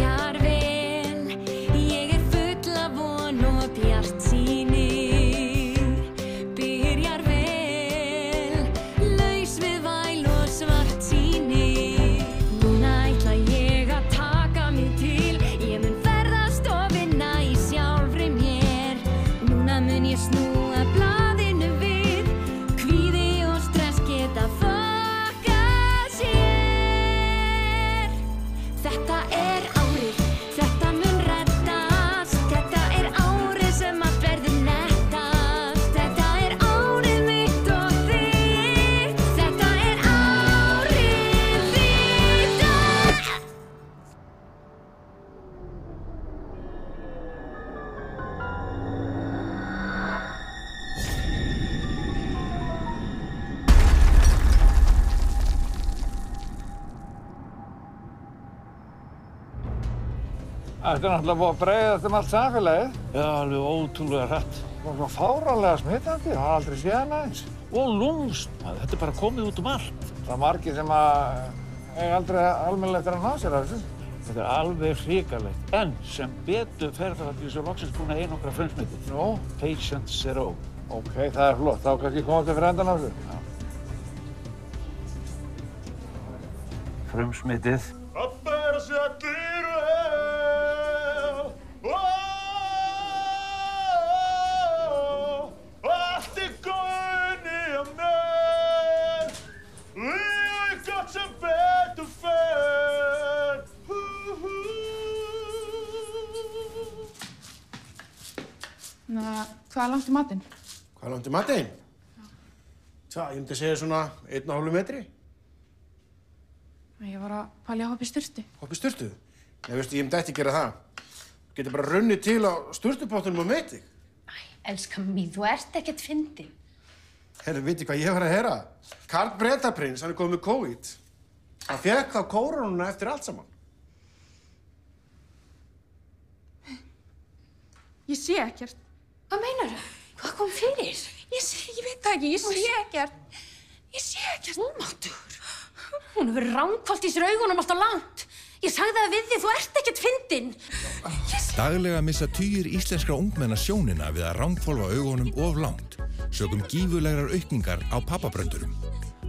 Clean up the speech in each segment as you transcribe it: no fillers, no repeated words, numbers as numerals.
byrjar vel. Ég full af von og bjartsýni. Byrjar vel, laus við væl og svartsýni. Núna ætla ég að taka mig til. Ég mun ferðast og vinna í sjálfri mér. Núna mun ég snúa blaðinu við. Kvíði og stress geta fokkað sér. Þetta er árið, þetta mun reddast. Þetta er árið sem allt verður nettast. Þetta er árið mitt og þitt. Þetta er árið þitt. Þetta er náttúrulega búið að breiðast allt samfélagið. Já, alveg ótrúlega hratt. Það var svo fáránlega smitandi, það har aldrei séð hana eins. Og lúmst, þetta er bara komið út allt. Það er margir sem eiga aldrei almennilega eftir að ná sér af þessu. Þetta er alveg hrikalegt. En sem betur fer það að við svo loksins búin að einangra frumsmitið. Nú? Patient Zero. Ok, það er flott. Þá kannski komast við fyrir endan á þessu. Frumsmitið. Hvað er langt í matinn? Hvað er langt í matinn? Tja, ég myndi segja svona 1,5 metri. Ég var að pæla að hoppa í sturtu. Hoppa í sturtu? Nei, veistu, ég myndi ekki gera það. Þú getur bara runnið til á sturtupottunum og með þig. Elskan mín, þú ert ekkert fyndin. Herru, viti hvað ég var að heyra? Karl Bretaprins, hann er komið með COVID. Hann fékk þá kórónuna eftir allt saman. Ég sé ekkert. Hvað meinarðu? Hvað kom fyrir? Ég veit það ekki, ég sé ekkert. Ég sé ekkert. Ómáttur. Hún hefur rangfalt í sér augunum alltaf langt. Ég sagði það við þig, þú ert ekkert fyndin. Daglega missa tugir íslenskra ungmenna sjónina við að rangfólfa augunum of langt, sökum gífurlegrar aukningar á pappabröndurum.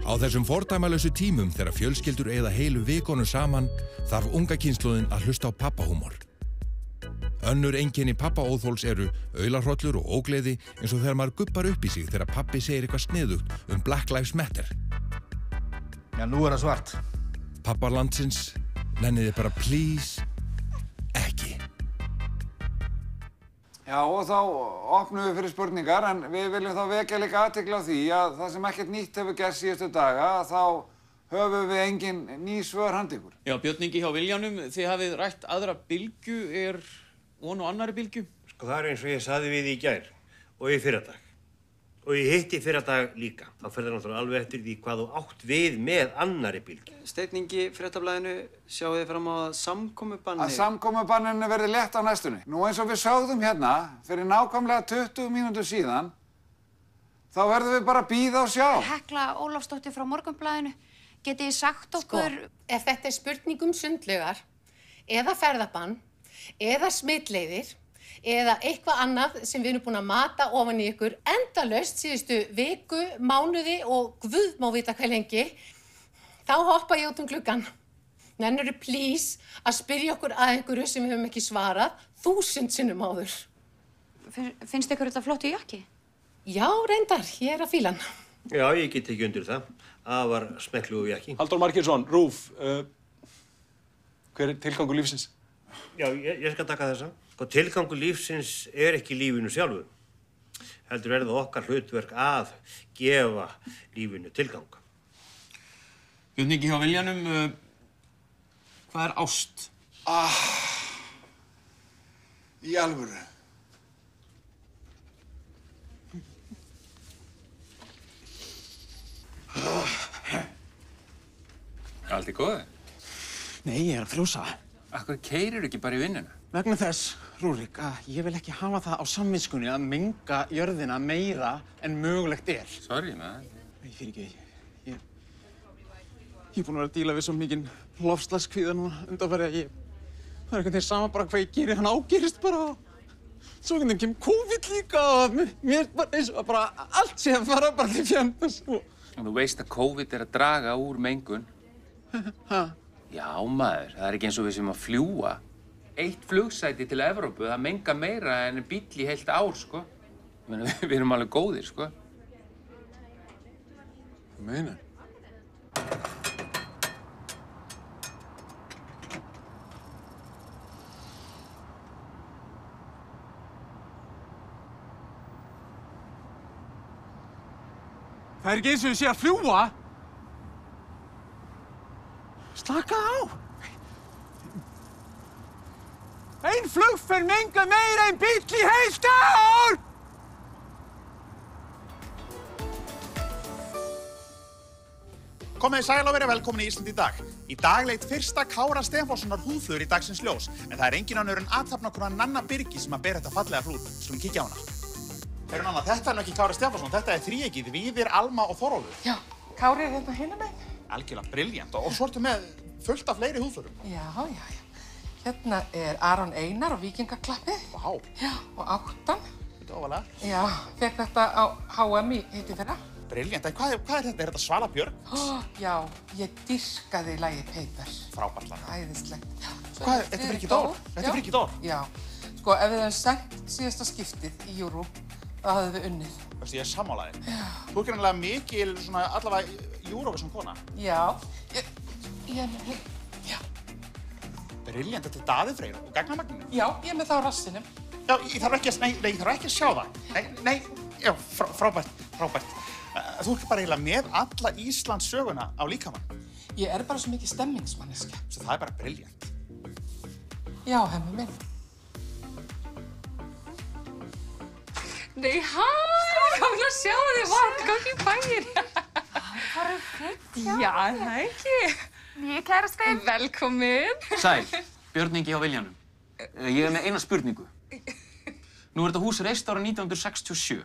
Á þessum fordæmalausu tímum þegar fjölskyldur eyða heilu vikunum saman þarf unga kynslóðin að hlusta á pappahúmor. Önnur einkenni pappaóþóls eru aulahrollur og ógleði eins og þegar maður guppar upp í sig þegar pappi segir eitthvað sniðugt Black Lives Matter. Já, nú er það svart. Pappar landsins, nenniði bara please ekki. Já, og þá opnum við fyrir spurningar, en við viljum þá vekja líka athygli á því að það sem ekkert nýtt hefur gerst síðustu daga, þá höfum við engin ný svör handa ykkur. Já, Björn Ingi hjá Viljanum, þið hafið rætt aðra bylgju, er von á annarri bylgju? Sko, það er eins og ég sagði við í gær og í fyrradag. Og ég hitti í fyrradag líka. Þá fer það náttúrulega alveg eftir því hvað þú átt við með annarri bylgju. Steinn Ingi, Fréttablaðinu, sjáu þið fram á að samkomubanni... Að samkomubanninu verði létt á næstunni. Nú eins og við sögðum hérna, fyrir nákvæmlega 20 mínútur síðan, þá verðum við bara að bíða og sjá. Hekla Ólafsdóttir frá Morgunblaðinu, getið þið sagt okkur... Sko, ef þetta er spurning sundlaugar, eða ferðabann, eða smitleiðir, eða eitthvað annað sem við erum búin að mata ofan í ykkur endalaust síðustu viku, mánuði og guð má vita hvað lengi, þá hoppa ég út gluggann. Nennirðu please að spyrja okkur að einhverju sem við höfum ekki svarað 1000 sinnum áður. Finnst ykkur þetta flottur jakki? Já, reyndar, ég er að fíla hann. Já, ég get ekki undir það. Það var smekklugur jakki. Halldór Margeirsson, RÚV. Hver er tilgangur lífsins? Já, ég skal taka þessa. Sko, tilgangur lífsins er ekki lífinu sjálfu. Heldur er það okkar hlutverk að gefa lífinu tilgang. Björn Ingi hjá Viljanum, hvað er ást? Í alvöru. Allt í góðu? Nei, ég er að frjósa. Akkur keyrir ekki bara í vinnuna? Vegna þess, Rúrik, að ég vil ekki hafa það á samviskunni að menga jörðina meira en mögulegt er. Sorry, maður. Nei, fyrir ekki. Ég er búinn að vera að díla við svo mikinn lofslagskvíða núna undanfarið að ég Það einhvern veginn sama bara hvað ég geri, hann ágerist bara. Svo einhvern veginn kemur COVID líka og mér er bara eins og bara allt sé að fara bara til fjandans. Og þú veist að COVID er að draga úr mengun. Ha? Já, maður, það er ekki eins og við sem að fljúga. Eitt flugsæti til Evrópu, það menga meira en bíll í heilt ár, sko. Við erum alveg góðir, sko. Hvað meinar? Það er ekki eins og ég sé að fljúga. Slakaðu á. Ein flugferð mengar meira en bíll í heilt ár! Komið sæl og verið velkomin í Ísland í dag. Í dag leit fyrsta Kára Stefánssonar húðflúr í dagsins ljós, en það er engin önnur en athafnakona Nanna Birgis sem að ber þetta fallega flúr. Skulum kíkja á hana. Heyrðu Nanna, þetta er nú ekki Kári Stefánsson, þetta er þríeykið Víðir, Alma og Þorólfur. Já, Kári er hérna hinum megin. Algjörlega brilljant og svo ertu með fullt af fleiri húðflurum. Já. Hérna er Aron Einar og Víkingaklappið. Vá. Já, og Áttan. Þetta er ofalega. Já, fekk þetta á HM í fyrra. Brilljant, en hvað er þetta? Er þetta Svala Björg? Já, ég dyrkaði lagið Paper. Frábært lag. Æðislegt. Hvað, þetta er Bryggit Ór? Þetta er Bryggit Ór? Já, sko ef við hefum sendt síðasta skiptið í Euro, þá hefðum við unnið. Veistu, ég er sammálaðið. Þú er greinilega mikil, svona allavega Eurovision kona. Já, Brilljant, þetta er Daði Freyr og gagnamagninu. Já, ég er með það á rassinum. Já, ég þarf ekki að sjá það. Nei, já, frábært. Þú ert bara eiginlega með alla Íslands söguna á líkamann. Ég er bara svo mikið stemmingsmanneska. Svo það er bara brilljant. Já, hemmi minn. Nei, hæ! Gaman að sjá þig, hvað gangi í bæinn? Hvað er fint? Já, það ekki. Nýja kærastinn. Velkomin. Sæl, Björn Ingi á Viljanum. Ég er með eina spurningu. Nú er þetta hús reist ára 1967.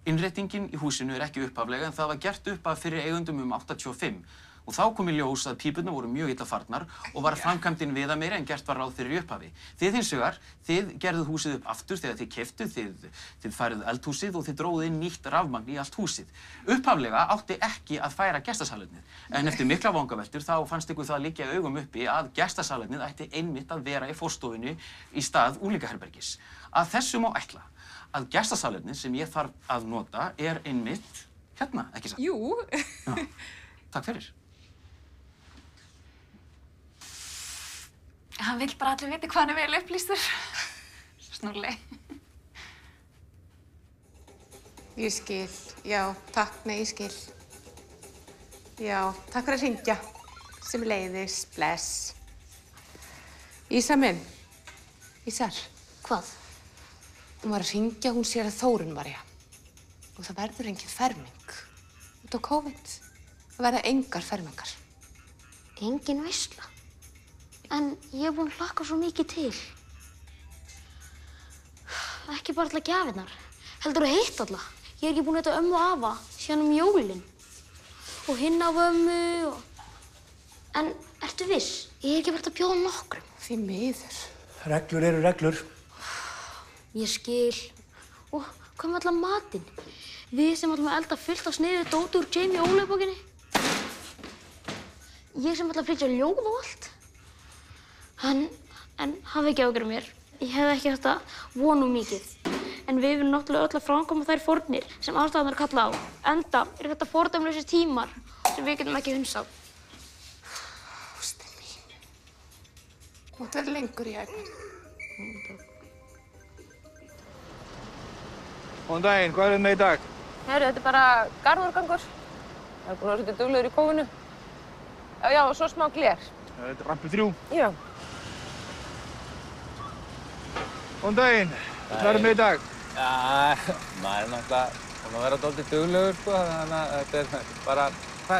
Innréttingin í húsinu er ekki upphaflega en það var gert upp af fyrir eigendum 85. Og þá kom í ljós að pípurnar voru mjög illa farnar og var framkvæmdin viðameiri en gert var ráð fyrir í upphafi. Þið hins vegar, þið gerðuð húsið upp aftur þegar þið keyptuð, þið færið eldhúsið og þið dróðuð inn nýtt rafmagn í allt húsið. Upphaflega átti ekki að færa gestasalernið, en eftir mikla vangaveltur þá fannst ykkur það liggja augum uppi að gestasalernið ætti einmitt að vera í forstofunni í stað unglingaherbergis. Að þessu má ætla að gestasalernið sem ég þarf að nota er einmitt hérna, ekki satt? Jú. Já, takk fyrir. Hann vill bara allir vita hvað hann er vel upplýstur. Snúlli. Ég skil. Já, takk, nei, ég skil. Já, takk fyrir að hringja. Sem leiðis, bless. Ísa minn. Ísar. Hvað? Hún var að hringja, hún sér að Þórunn var hér. Og það verður engin ferming. Út á COVID. Það verða engar fermingar. Engin veisla. En ég er búinn að hlakka svo mikið til. Ekki bara alla gjafirnar. Heldur að hitta alla. Ég er ekki búinn að hitta ömmu og afa síðan jólin. Og hinn af ömmu og... En ertu viss? Ég er ekki verið að bjóða nokkrum. Því miður. Reglur eru reglur. Ég skil. Og hvað með allan matinn? Við sem ætlum að elda fullt af sniðu dóti úr Jamie Ólafsbókinni. Ég sem ætla að flytja ljóð og allt. En hafi ekki ágjörð mér. Ég hefði ekki þetta vonu mikið. En við erum náttúrulega öll að framkvæma þær fórnir sem aðstæðurnar kalla á. Enda eru þetta fordæmlausir tímar sem við getum ekki hunsað. Ástin mín. Þú mátt vera lengur í æfni. Góðan daginn, hvað er með í dag? Herru, þetta er bara garðúrgangur. Það er búin að vera svolítið duglegur í kófinu. Já, og svo smá gler. Þetta er rampi 3. Já. Góðan daginn, hvað er með í dag? Já, maður er náttúrulega búinn að vera dálítið duglegur, sko, þannig að þetta er bara...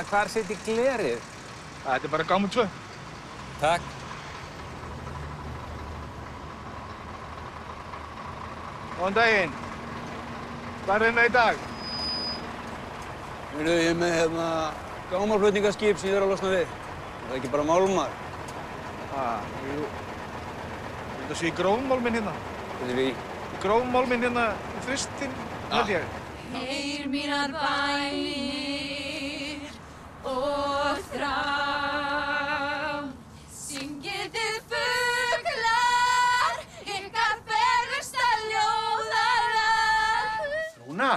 Hvar situr glerið? Þetta er bara gámur 2. Takk. Góðan daginn, hvað er með í dag? Ég er með gámarflutningaskip sem ég er að losna við. Það er ekki bara málmar. Jú. Þetta sé í grófmálminn hérna. Þetta er í? Grófmálminn hérna, þristinn, held ég. Heyr mínar bænir og þrá, syngið þið fuglar, ykkar fegursta ljóðalag. Rúna?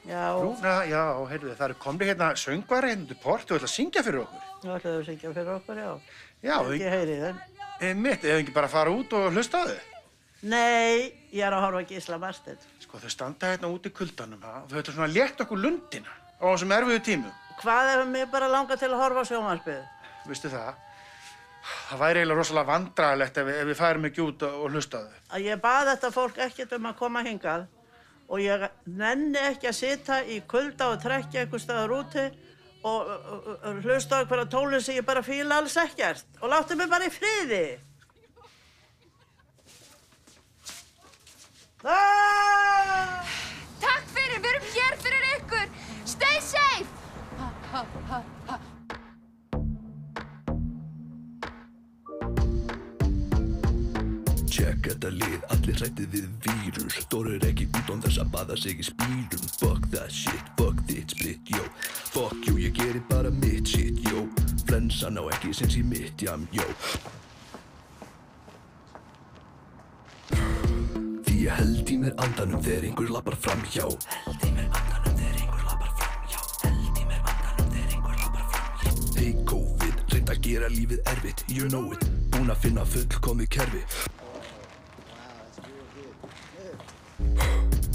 Já. Rúna, já, heyrðu, það eru komni hérna söngvari hérna til Port og ætla að syngja fyrir okkur. Þú ætlaðu að syngja fyrir okkur, já. Já, Ekki heyri þér. Mitt, ef ekki bara fara út og hlusta á þau? Nei, ég er að horfa að Gísla Marsteinn. Sko, þau standa hérna út í kuldanum, og þau ætla svona að létta okkur lundina á þessum erfiðu tímum. Hvað ef mig bara langar til að horfa á sjónvarpið? Veistu það? Það væri eiginlega rosalega vandræðilegt ef við færum ekki út og hlusta á þau. Að ég bað þetta fólk ekkert að koma hingað og ég nenni ekki að sitja í kulda og trekkja einhvers staðar úti og hlusta á einhverja tónlist sem ég bara fíla alls ekkert og láttu mig bara í friði. Takk fyrir, við erum hér fyrir ykkur. Stay safe! Check þetta lið, allir hrættið við vírus. Þorir ekki út án þess að baða sig í spýrum. Fuck that shit, fuck þitt split, yo. Fuck you, ég gerir bara mitt shit, yo. Flensan á ekki sinns í mitt jam, yo. Því ég held í mér andanum þegar einhver lappar framhjá. Held í mér andanum þegar einhver lappar framhjá. Held í mér andanum þegar einhver lappar framhjá. Hey COVID, reynd að gera lífið erfitt, you know it. Búin að finna fullkomið kerfi.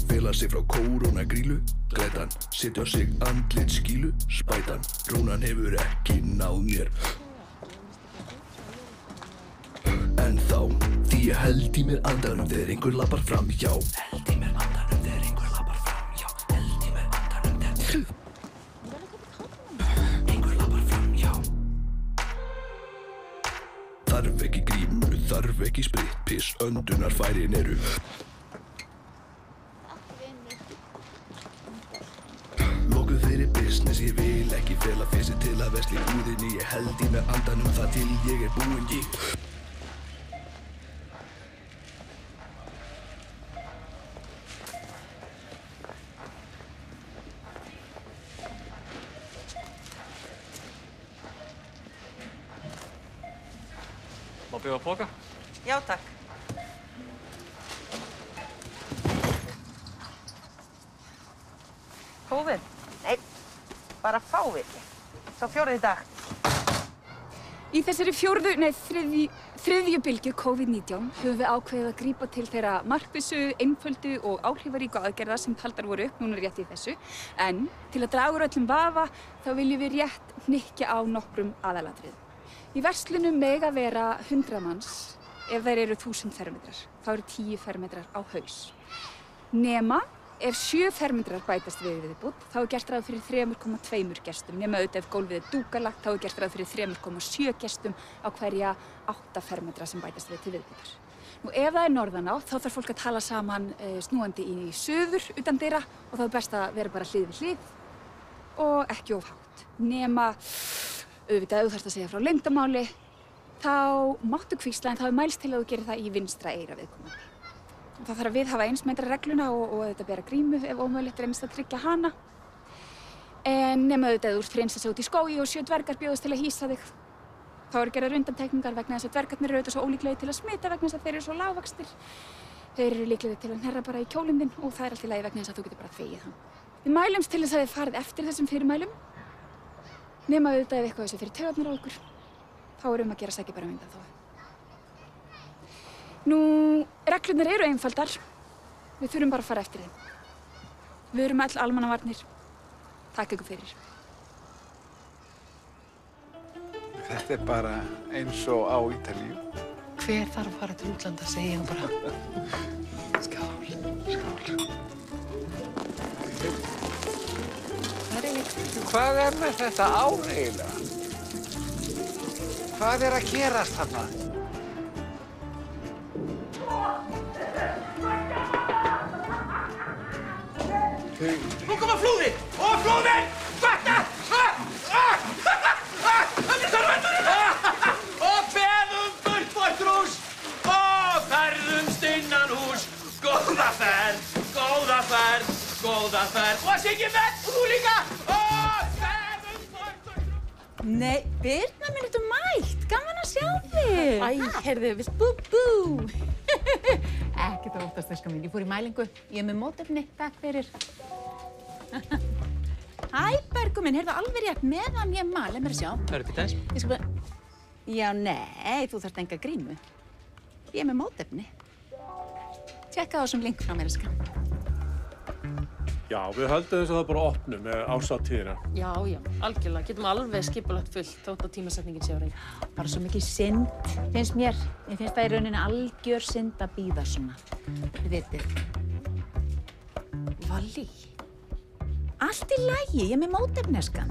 Fela sig frá kórónagrílu, grætan, setja á sig andlit skílu, spætan, rúnan hefur ekki náð mér. En þá, því ég held í mér andanum þegar einhver lappar framhjá. Held í mér andanum þegar einhver lappar framhjá. Held í mér andanum þegar einhver lappar framhjá. Þarf ekki grímu, þarf ekki spritpiss, öndunarfærin eru. Lokuð fyrir business, ég vil ekki fela fyrst til að versla í búðinni. Ég held í mér andanum það til ég er búinn, ég. Má bjóða poka? Já, takk. COVID? Nei, bara fáviti. Sá fjórði dag. Í þessari þriðju bylgju COVID-19 höfum við ákveðið að grípa til þeirra markvissu, einföldu og áhrifaríku aðgerða sem taldar voru upp núna rétt í þessu. En til að draga úr öllum vafa þá viljum við rétt hnykkja á nokkrum aðalatriðum. Í verslunum mega vera 100 manns ef þær eru 1000 fermetrar. Þá eru 10 fermetrar á haus. Nema ef 7 fermetrar bætast við viðbútt, þá er gert ráð fyrir 3,2 gestum. Nema auðvitað ef gólfið er dúkalagt, þá er gert ráð fyrir 3,7 gestum á hverja 8 fermetra sem bætast við til viðbúttar. Nú ef það er norðanátt, þá þarf fólk að tala saman snúandi í suður utan dyra og þá er best að vera bara hlið við hlið og ekki of hátt. Nema auðvitað ef þú þarft að segja frá leyndarmáli, þá máttu hvísla en þá er mælst til að þú gerir það í vinstra eyra viðkomandi. Það þarf að viðhafa 1 metra regluna og auðvitað bera grímu ef ómögulegt reynist að tryggja hana. En nema auðvitað þú ert prinsessa út í skógi og 7 dvergar bjóðast til að hýsa þig. Þá eru gerðar undantekningar vegna þess að dvergarnir eru auðvitað svo ólíklegir til að smita vegna þess að þeir eru svo lágvaxnir. Þeir eru líklegir til að hnerra bara í kjólinn þinn og það er allt í lagi vegna þess að þú getur bara þvegið hann. Við mælumst til þess að þið farið eftir þessum fyrirmælum. Nema auðvitað ef eitthvað þessu fyrir taugarnar á ykkur. Þá er að gera sækja bara undan þó. Nú, reglurnar eru einfaldar. Við þurfum bara að fara eftir þeim. Við erum öll almannavarnir. Takk ykkur fyrir. Þetta er bara eins og á Ítalíu. Hver þarf að fara til útlanda, segi ég bara. Skál. Skál. Hvað er með þetta ár eiginlega? Hvað er að gerast þarna? Nú koma flúðir! Og flúðir! Vakna! Og beðum burt, Bortrús! Það Góða ferð, góða ferð. Og Siggi Bett, og þú líka. Nei, Birna minn, ertu mætt. Gaman að sjá þig. Æ, heyrðu, vilt bú. Ekkert að óttast, elskan mín. Ég fór í mælingu. Ég með mótefni. Takk fyrir. Hæ, Bergur minn, heyrðu alveg rétt meðan ég mali. Mér að sjá. Það eru þess. Ég skal bara... Já, nei, þú þarft enga grímu. Ég með mótefni. Tjekka á þessum link frá mér, elskan. Já, við höldum þess að það bara opnum með árshátíðina. Já, algjörlega. Getum alveg skipulagt fullt þótt að tímasetningin sé á reik. Bara svo mikið synd, finnst mér. Mér finnst það í rauninni algjör synd að bíða svona. Þið vitið. Vallý. Allt í lagi, ég er með mótefni, elskan.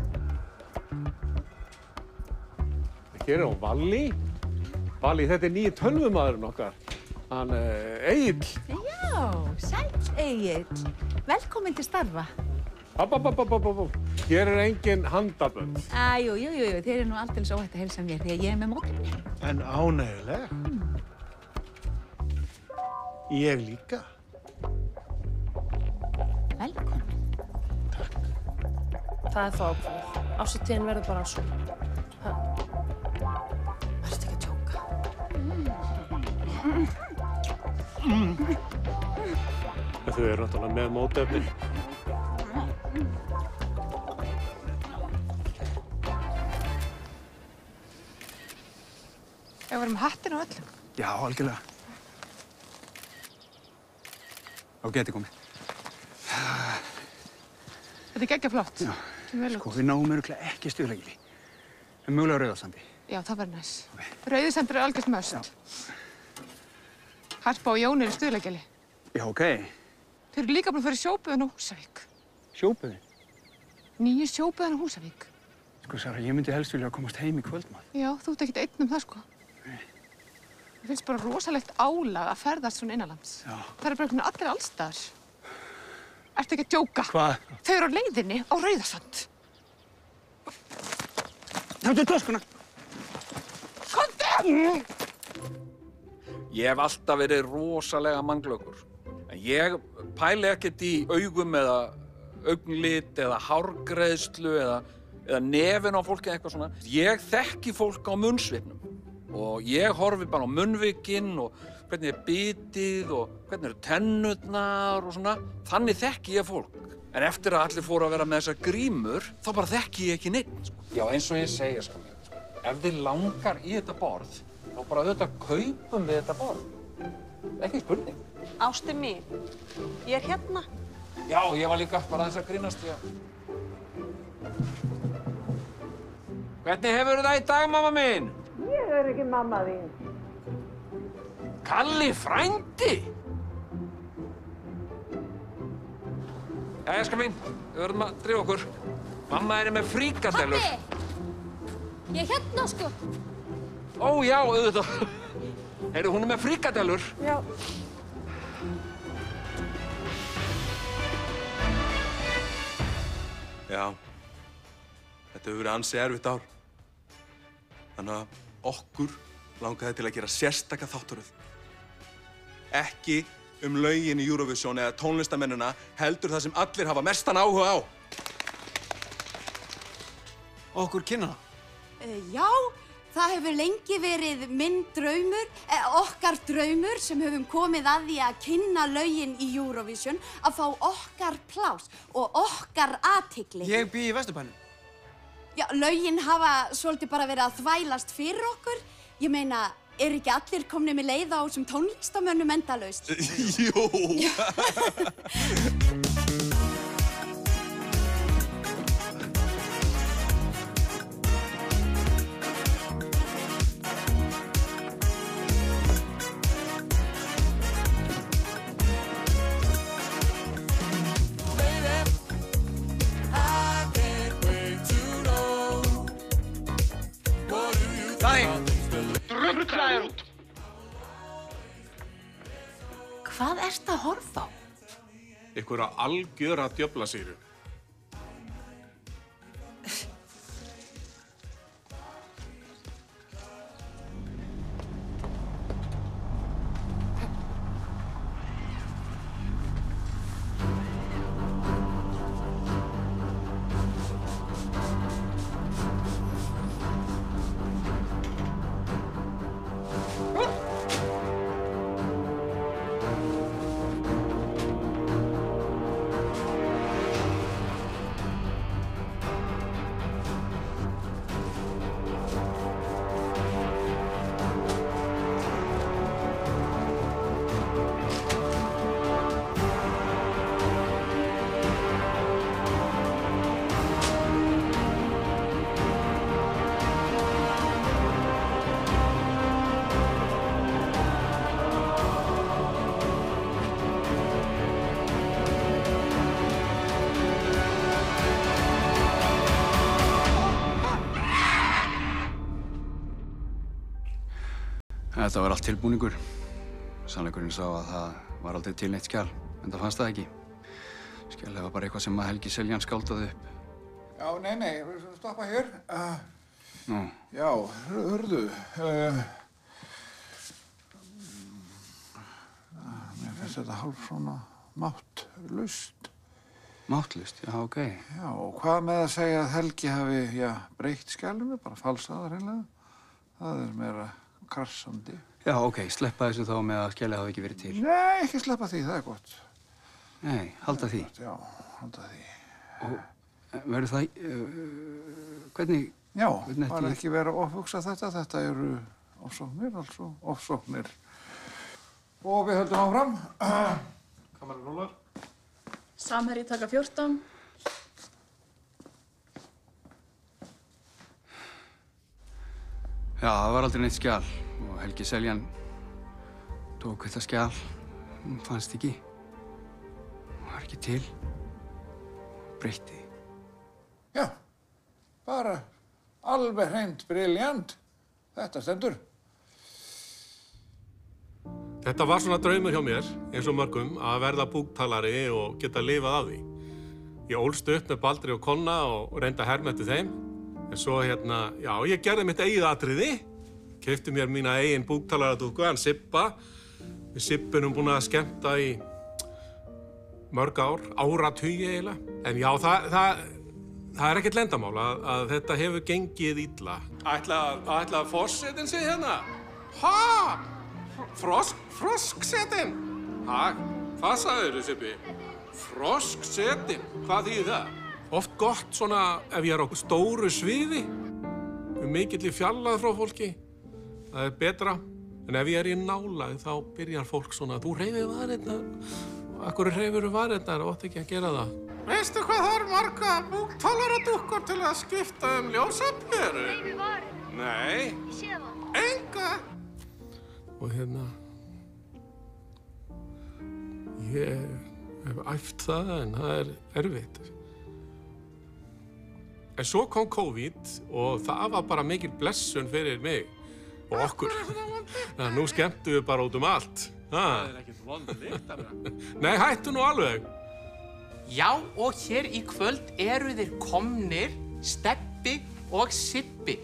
Hér er hún Vallý. Vallý, þetta er nýji tölvumaðurinn okkar. Hann Egill. Já, sæll Egill. Velkomin til starfa. Hér er engin handabönd. Jú, þeir eru nú aldeilis óhætt að heilsa mér því að ég er með mótefni. En ánægjuleg. Ég líka. Velkomin. Það er þá ákveðið. Árshátíðin verður bara svona. Verðstu ekki að djóka? Þau eru náttúrulega með mótefni. Ef við erum hattin og öllu. Já, algjörlega. Á geti komið. Þetta er geggjaflott. Já, sko, við náum örugglega ekki stuðlagili. En mögulega Rauðarsandi. Já, það verður næs. Rauðasandur er algjört möst. Harpa og Jón eru í stuðlagjali. Já, ok. Þeir eru líka búin að fara í sjóböðun á Húsavík. Sjóböðin? Nýju sjóböðun á Húsavík. Sko, Sara, ég myndi helst vilja að komast heim í kvöldmað. Já, þú ert ekkert einn það, sko. Nei. Mér finnst bara rosalegt álag að ferðast svona innanlands. Já. Það eru bara einhvern veginn allir allstaðar. Ertu ekki að djóka? Hvað? Þau eru á leiðinni á Rauðasand. Taktu töskuna! Komdu! Ég hef alltaf verið rosalega mannglöggur. En ég pæli ekkert í augum eða augnlit eða hárgreiðslu eða nefin á fólki eða eitthvað svona. Ég þekki fólk á munnsvipnum og ég horfi bara á munnvikin og hvernig er bitið og hvernig eru tennurnar og svona. Þannig þekki ég fólk. En eftir að allir fóru að vera með þessar grímur, þá bara þekki ég ekki neitt. Já, eins og ég segja, sko. Ef þið langar í þetta borð, þá bara auðvitað kaupum við þetta borð. Ekki spurning. Ástin mín, ég er hérna. Já, ég var líka bara þess að grínast, já. Hvernig hefur það í dag, mamma mín? Ég er ekki mamma þín. Kalli frændi? Jæja, elskar mín, við verðum að drífa okkur. Mamma er með fríkadellur. Pabbi! Ég er hérna, sko. Ó, já, auðvitað. Heyrðu, hún er með fríkadellur. Já. Já, þetta hefur verið ansi erfitt ár. Þannig að okkur langaði til að gera sérstaka þáttaröð. Ekki lögin í Eurovision eða tónlistamennina, heldur það sem allir hafa mestan áhuga á. Okkur kynna það? Já, það hefur lengi verið minn draumur, okkar draumur sem höfum komið að því að kynna lögin í Eurovision, að fá okkar plás og okkar athygli. Ég bý í Vesturbænum. Já, lögin hafa svolítið bara verið að þvælast fyrir okkur. Ég meina, ekki allir komnir með leið á sem tónlistamönnum endalaust? Jú! Ruglaðir út! Hvað ertu að horfa á? Einhverja algjöra djöflasýru. Þetta var allt tilbúningur. Sannleikurinn sá að það var aldrei til neitt skjal, en það fannst það ekki. Skjalið var bara eitthvað sem að Helgi Seljan skáldaði upp. Já, nei, við skulum stoppa hér. Nú. Já, hörðu. Mér finnst þetta hálf svona máttlaust. Máttlaust, já, ok. Já, og hvað með að segja að Helgi hafi, breytt skjalinu, bara falsað hreinlega? Það meira krassandi. Já, ok, sleppa þessu þá með að skjalið hafi ekki verið til. Nei, ekki sleppa því, það gott. Nei, halda því. Já, halda því. Og verður það, hvernig? Já, bara ekki vera að ofhugsa þetta. Þetta eru ofsóknir, altså ofsóknir. Og við höldum áfram. Kameran rúlar. Samherji taka 14. Já, það var aldrei neitt skjal og Helgi Seljan tók þetta skjal. Hún fannst ekki. Hún var ekki til. Breytti. Já, bara alveg hreint briljant. Þetta stendur. Þetta var svona draumur hjá mér, eins og mörgum, að verða búktalari og geta lifað af því. Ég ólst upp með Baldri og Konna og reyndi að herma eftir þeim. En svo ég gerði mitt eigið atriði. Keypti mér mína eigin búktalaradúkku, hann Sibba. Við Sibbunum búin að skemmta í mörg áratugi eiginlega. En já, það er ekkert leyndarmál að þetta hefur gengið illa. Ætla að forsetinn sé hérna? Ha? Frosksetinn? Ha? Hvað sagðirðu, Sibbi? Frosksetinn? Hvað þýðir það? Oft gott svona ef ég er á stóru sviði, mikill í fjarlægð frá fólki, það er betra. En ef ég er í nálægð þá byrjar fólk svona, þú hreyfir varirnar, af hverju hreyfirðu varirnar og átt ekki að gera það. Veistu hvað það eru marga búktalaradúkkur til að skipta ljósaperu? Hreyfi varir. Nei. Ég sé það. Enga. Og ég hef æft það en það er erfitt. En svo kom COVID og það var bara mikil blessun fyrir mig og okkur. Nú skemmtum við bara út allt. Það er ekkert vond lykt af það. Nei, hættu nú alveg. Já, og hér í kvöld eru þeir komnir, Stebbi og Sibbi.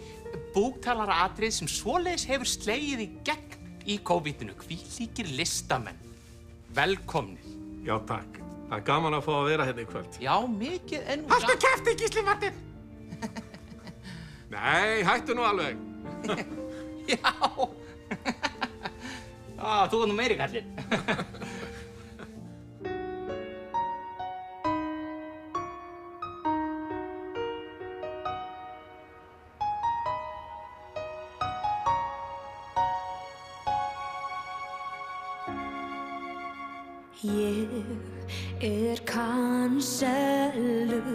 Búktalaratrið sem svoleiðis hefur slegið í gegn í COVID-inu. Hvílíkir listamenn. Velkomnir. Já, takk. Það er gaman að fá að vera hérna í kvöld. Já, mikið en... Haltu kjafti, Gísli Martin! Nei, hættu nú alveg. Já. Þú er nú meiri kallinn. Ég er canceluð.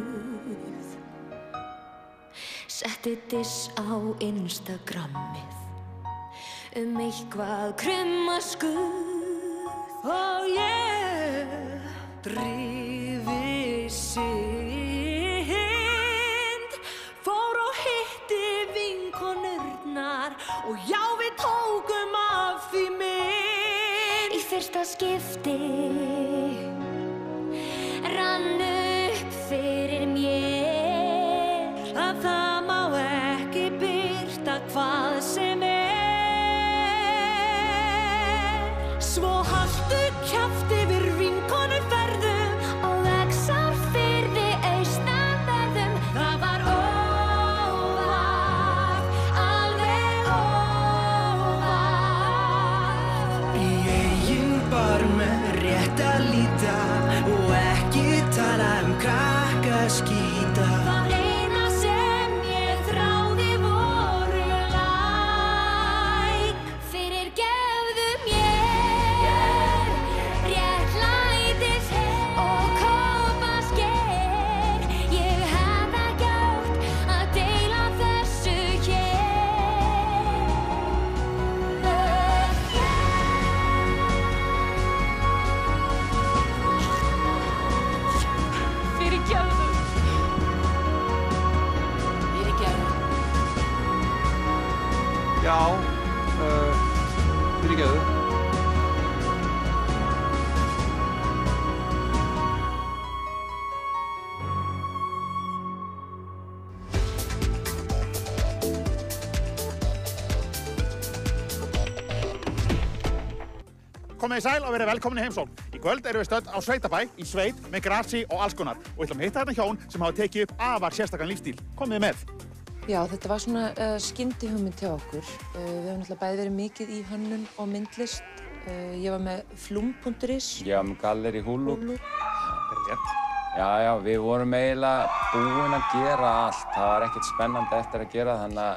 Setti diss á Instagrammið eitthvað krummaskuð og ég drífi synd fór og hitti vinkonurnar og já, við tókum af því mynd. Í fyrsta skipti rann upp fyrir mér að það má ekki birta hvað sem er. Svo haltu kjaft yfir vinkonuferðum og Öxarfirði austanverðum. Það var óvart, alveg óvart. Í eigin barm rétt að líta og ekki tala krakkaskíta. Það eina sem ég þráði voru like. Fyrirgefðu mér réttlætis og kópasker. Ég hef ekki átt að deila þessu Fyrirgefðu. Já, Fyrirgefðu. Komið í sæl og verið velkomin í heimsókn. Í kvöld erum við stödd á sveitabæ, í sveit, með grasi og alls konar. Og ætlum að hitta hérna hjón sem hafa tekið upp afar sérstakann lífstíl. Komið með. Já, þetta var svona skyndihugmynd hjá okkur. Við höfum náttúrulega bæði verið mikið í hönnun og myndlist. Ég var með flum.is. Ég var með galleri Hulu. Já, við vorum eiginlega búin að gera allt. Það var ekkert spennandi eftir að gera, þannig að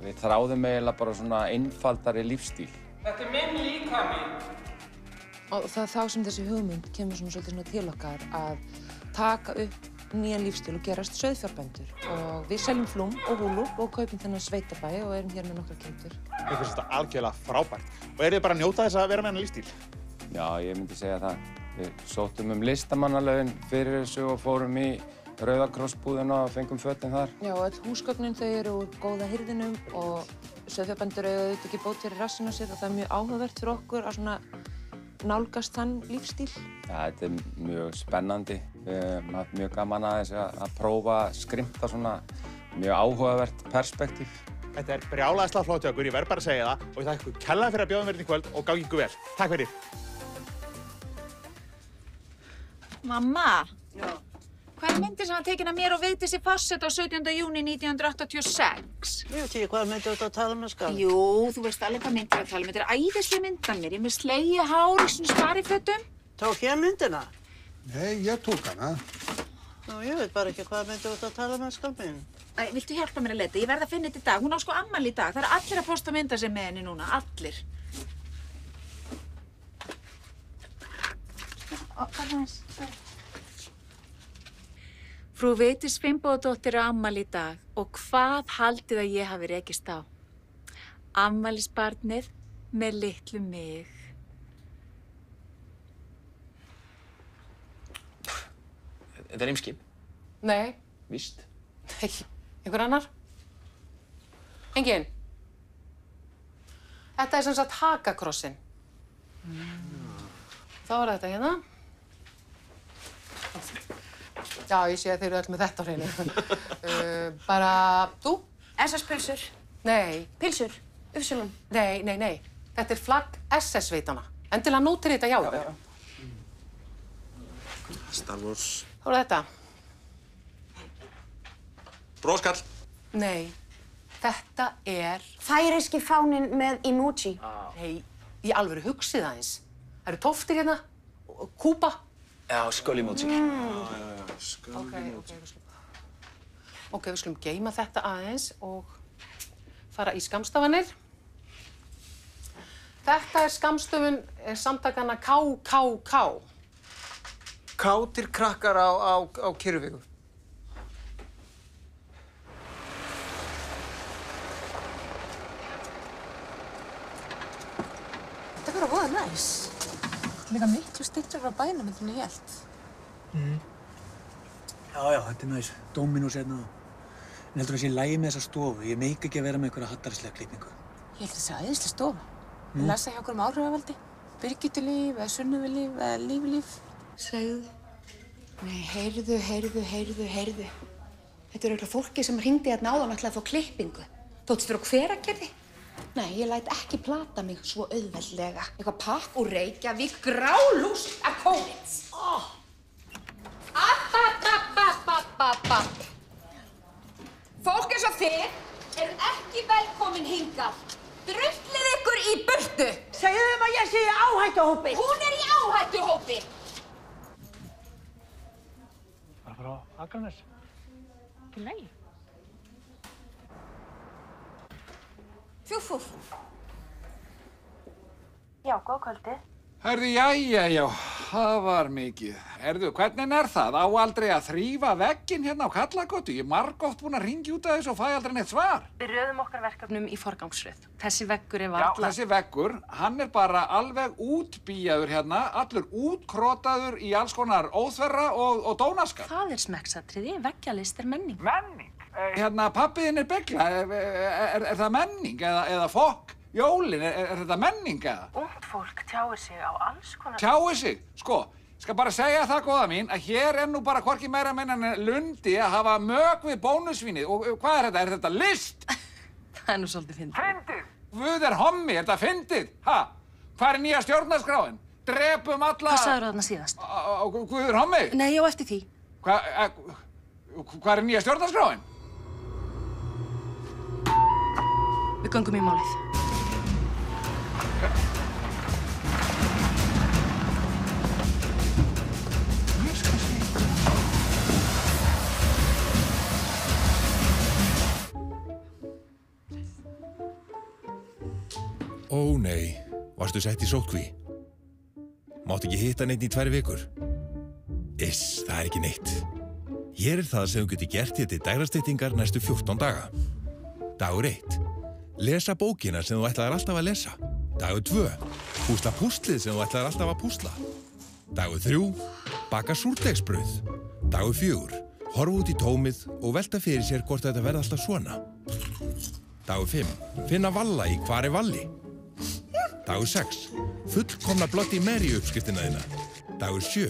við þráðum eiginlega bara svona einfaldari lífstíl. Þetta er minn líkami. Og það er þá sem þessi hugmynd kemur svolítið til okkar að taka upp nýjan lífstíl og gerast sauðfjárbændur. Og við seljum flum og húlu og kaupum þennan sveitabæ og erum hér með nokkrar kindur. Mér finnst þetta algjörlega frábært. Og eru þið bara að njóta þess að vera með hennar lífstíl? Já, ég myndi segja það. Við sóttum listamannalaun fyrir þessu og fórum í Rauða krossbúðina og fengum fötin þar. Já, og öll húsgögnin þau eru úr góða hirðinum og sauðfjárbændur eiga auðvitað ekki bót fyrir rassinn á sér og það er mjög áhugavert fyrir okkur að svona nálgast þann lífstíl. Ja, þetta er mjög spennandi. Við höfum haft mjög gaman að prófa að skrimta svona mjög áhugavert perspektíf. Þetta er brjálæðislega flott hjá okkur, ég verð bara að segja það og ég þakka ykkur kærlega fyrir að bjóða mér í kvöld og gangi ykkur vel. Takk fyrir. Mamma? Já? Hvað er myndin sem var tekin af mér og Vigdísi Fossett á 17. júní 1986? Ég veit ekki hvað myndi þú að tala um að skala. Jú, þú veist alveg hvað myndi ég að tala um. Þetta er æðislega mynd af mér. Ég er með slegið hár í svona sparifötum. Tók ég myndina? Nei, ég tók hana. Nú, ég veit bara ekki hvað myndi þú að tala um að skala minn. Viltu hjálpa mér að leta? Ég verð að finna þetta í dag. Hún á sko afmæli í dag. Það eru allir að posta mynda sig með henni núna. Allir. Frú Vigdís Finnbogadóttir á afmæli í dag og hvað haldið að ég hafi rekist á? Afmælisbarnið með litlu mig. Þetta er Eimskip. Nei. Víst. Nei. Einhver annar? Engin? Þetta er sem sagt Hagakrossin. Þá er þetta hérna. Já, ég sé að þeir eru öll með þetta á hreinu. Bara, þú? SS-pulsur. Nei. Pilsur. Ufsulum. Nei. Þetta er flagg SS-sveitana. Endilega nótir þetta hjá þér. Star Wars. Þá er þetta. Bróskall. Nei. Þetta er... Færiski fáninn með emoji. Nei, í alvöru hugsið aðeins. Það eru tóftir hérna, Kúba. Já, skull-emoji. Ok, við skulum geyma þetta aðeins og fara í skammstafanir. Þetta er skammstöfun samtakanna KKK. Kátir krakkar á Kyrrvíku. Þetta var voða næs. Líka miklu styttra á bænum en ég hélt. Já, þetta er næs. Dominos hérna. En heldur það sé í lagi með þessa stofu? Ég meik ekki að vera með einhverja hattarslega klippingu. Ég held þessi æðislega stofa. Ég lesa hjá okkur áhrifavaldi. Birgitulíf, eða Sunnuvulíf, eða Lífulíf. Segðu. Nei, heyrðu. Þetta er auðvitað fólki sem hringdi hérna áðan ætlaði að fá klippingu. Þóttist fyrir á Hveragerði? Nei, ég læt ekki plata mig svo auðveldlega. Eitthvað pakk úr Reykjavík, grálúst af COVID. Fólk eins og þið eru ekki velkomin hingað. Drullið ykkur í burtu. Segðu þeim að ég sé í áhættuhópi. Hún er í áhættuhópi. Bara frá Akranes. Til lagi. Fjúf. Já, góð kvöldi. Herðu, jæja, það var mikið. Herðu, hvernig er það? Á aldrei að þrífa vegginn hérna á Kallagötu? Ég er margoft búinn að hringja út af þessu og fæ aldrei neitt svar. Við röðum okkar verkefnum í forgangsröð. Þessi veggur er varla... Já, þessi veggur, hann er bara alveg útbíjaður hérna, allur útkrotaður í alls konar óþverra og dónaskap. Það er smekksatriði, veggjalist er menning. Menning? Hérna, pabbiðinn er begla. Er það menning eða fokk? Jólin, er þetta menning eða? Ungt fólk tjáir sig á alls konar... Tjáir sig? Sko, skal bara segja það, góða mín, að hér nú bara hvorki meira menn en lundi að hafa mök við bónusvínið. Og hvað er þetta? Er þetta list? Það nú svolítið fyndið. Fyndið? Guð hommi, er þetta fyndið? Ha? Hvað nýja stjórnarskráin? Drepum alla... Hvað sagðirðu þarna síðast? Guð hommi? Nei, á eftir því. Hvað nýja stjórnarskráin? Við göngum í málið. Ó nei, varstu sett í sóttkví? Máttu ekki hitta neitt í 2 vikur? Iss, það ekki neitt. Hér það sem þú getur gert þér til dægrastyttingar næstu 14 daga. Dagur 1. Lesa bókina sem þú ætlaðir alltaf að lesa. Dagur 2. Púsla púslið sem þú ætlaðir alltaf að púsla. Dagur 3. Baka súrdeigsbrauð. Dagur 4. Horfa út í tómið og velta fyrir sér hvort þetta verði alltaf svona. Dagur 5. Finna Valla í Hvar er Valli? Dagur 6. Fullkomna Bloody Mary uppskriftina þína. Dagur 7.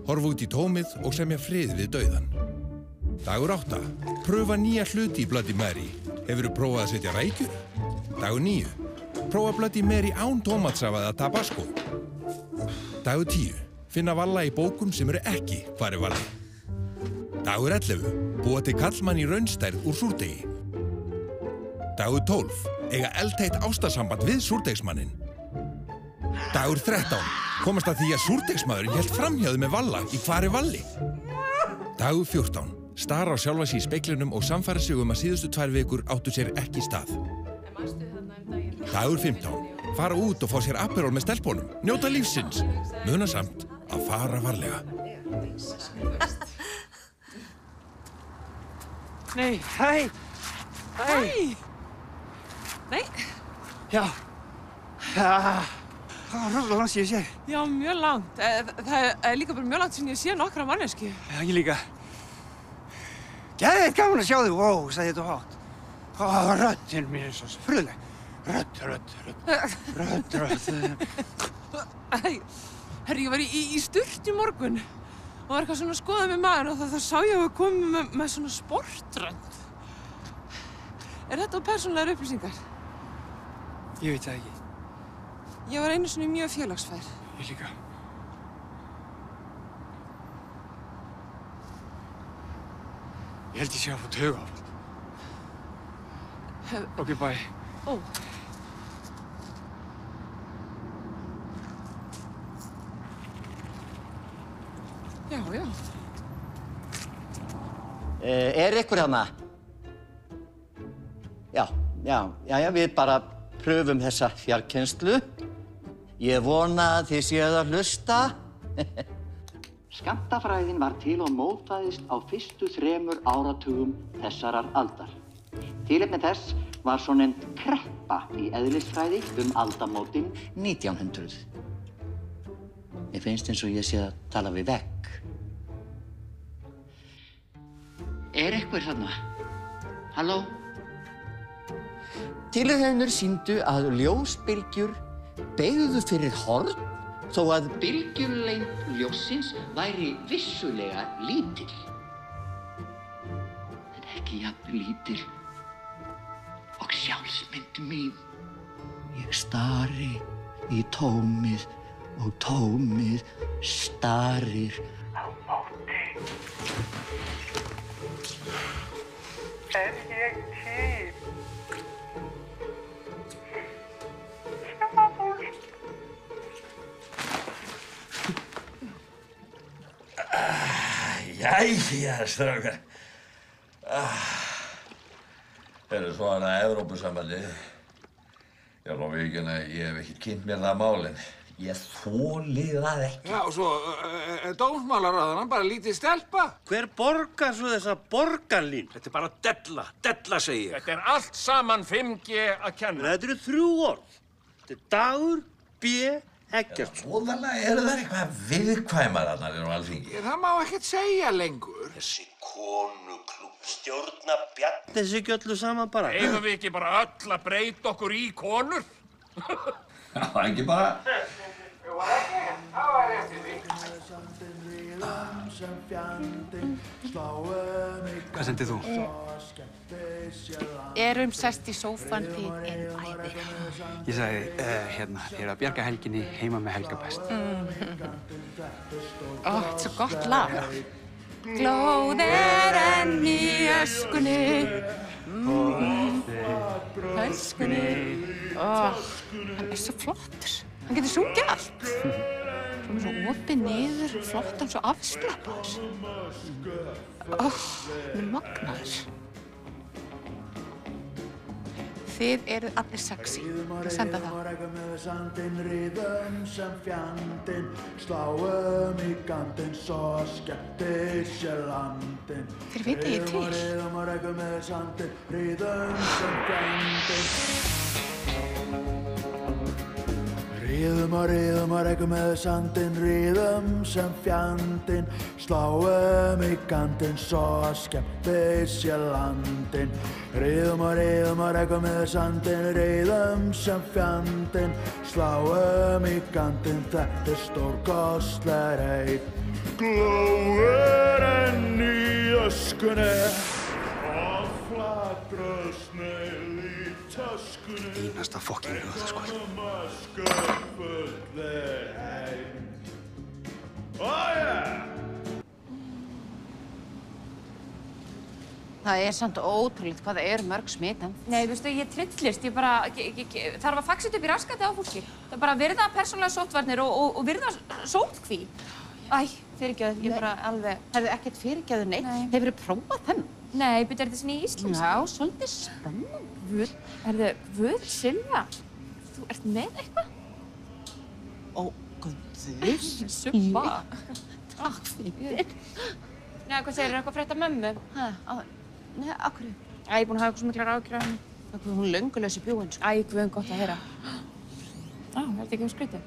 Horfa út í tómið og semja frið við dauðan. Dagur 8. Pröfa nýja hluti í Bloody Mary. Hefurðu prófað að setja rækjur? Dagur 9. Prófa Bloody Mary án tómatsafa eða tabasco. Dagur 10. Finna Valla í bókum sem eru ekki Hvar er Valli? Dagur 11. Búa til kallmann í raunstærð úr súrdegi. Dagur 12. Eiga eldheitt ástarsamband við súrdeigsmanninn. Dagur 13. Komast að því að súrdeigsmaðurinn hélt framhjáðu með Valla í Hvar er Valli? Dagur 14. Stara á sjálfa sig í speglinum og samfæra sig að síðustu 2 vikur áttu sér ekki stað. Dagur 15. Fara út og fá sér Aperol með stelpunum. Njóta lífsins. Muna samt að fara varlega. Nei, hæ! Hæ! Nei. Já. Það var rosalega langt sem ég sé. Já, mjög langt. Það er líka bara mjög langt sem ég sé nokkra mannesku. Já, ég líka. Geðveikt gaman að sjá þig. Vó, sagði þetta hátt. Röddin mín er svo fröðleg. Rödd. Herri, ég var í sturt í morgun og var eitthvað svona að skoða með magann og þá sá ég að við komum með svona sportrönd. Er þetta á persónulegar upplýsingar? Ég veit það ekki. Ég var einu sinni mjög félagsfær. Ég líka. Ég held ég sé að fá taugaáfall. Ok, bye. Ó. Já. Er ykkur hérna? Já, við bara pröfum þessa fjarkennslu. Ég vona að þið séuð að hlusta. Skammtafræðin var til og mótaðist á fyrstu 3 áratugum þessarar aldar. Tilefni þess var svonefnd kreppa í eðlisfræði aldamótin 1900. Mér finnst eins og ég sé að tala við vegg. Er einhver þarna? Halló? Tilraunir sýndu að ljósbylgjur beygðu fyrir horn þó að bylgjulengd ljóssins væri vissulega lítil. En ekki jafn lítil og sjálfsmynd mín. Ég stari í tómið og tómið starir á móti. Er ég til? Jæja, strákar. Heyrðu, svo er það Evrópusambandi. Ég er alveg ekki að ég hef ekki kynnt mér það mál, en ég þoli það ekki. Já, og svo dómsmálaráðherrann bara lítið stelpa. Hver borgar svo þessa borgarlín? Þetta er bara della segi ég. Þetta er allt saman 5G að kenna. Þetta eru 3 orð. Þetta er Dagur B. Eggertsson. Óðalega eru það eitthvað viðkvæmar þarna á Alþingi. Það má ekkert segja lengur. Þessi konuklúbb stjórna Bjarni sig ekki öllu saman bara. Eigum við ekki bara öll að breyta okkur í konur? Já, ekki bara. Það var eftir því. Hvað sendið þú? Erum sest í sófan, þið erum æði. Ég sagði, þið eru að bjarga helginni heima með Helga best. Ó, þetta er svo gott lag. Glóð er enn í öskunni. Öskunni. Ó, hann er svo flottur. Hann getur sungið allt. Svona svo opið niður, flottan, svo afslappaður. Ó, hann er magnaður. Þið eruð allir sexy. Ég senda það. Þeir veit ég til. Riðum og rekum með sandinn, riðum sem fjandinn, sláum í gandinn, svo skemmti sé landinn. Riðum og rekum með sandinn, riðum sem fjandinn, sláum í gandinn, þetta stórkostleg reit. Glóir enn í öskunni og flatrar sneil í töskunni. Einasta fokking rjóða, sko. Það er samt ótrúlegt hvað það eru mörg smit. Nei, veistu, ég trillist. Ég bara þarf að faxa þetta upp í raskati á fólki. Það er bara að virða persónulega sóttvarnir og virða sóttkví. Æ, fyrirgjöðu, ég bara alveg... Það er ekkert fyrirgjöðu neitt. Hefurðu prófað þennan? Nei, byrju, er þetta svona í íslensku? Já, svolítið spennandi. Vöð, Silja, þú ert með eitthvað? Ó, guður. Suppa. Takk fyrir. Nei, hvað segir, er eitthvað frétt af mömmu? Nei, af hverju? Æ, ég er búin að hafa eitthvað svo miklar áhyggjur af henni. Það er hún löngulegs í bjúin, sko. Æ, guðum gott að heyra. Á, er þetta ekki um skrítið?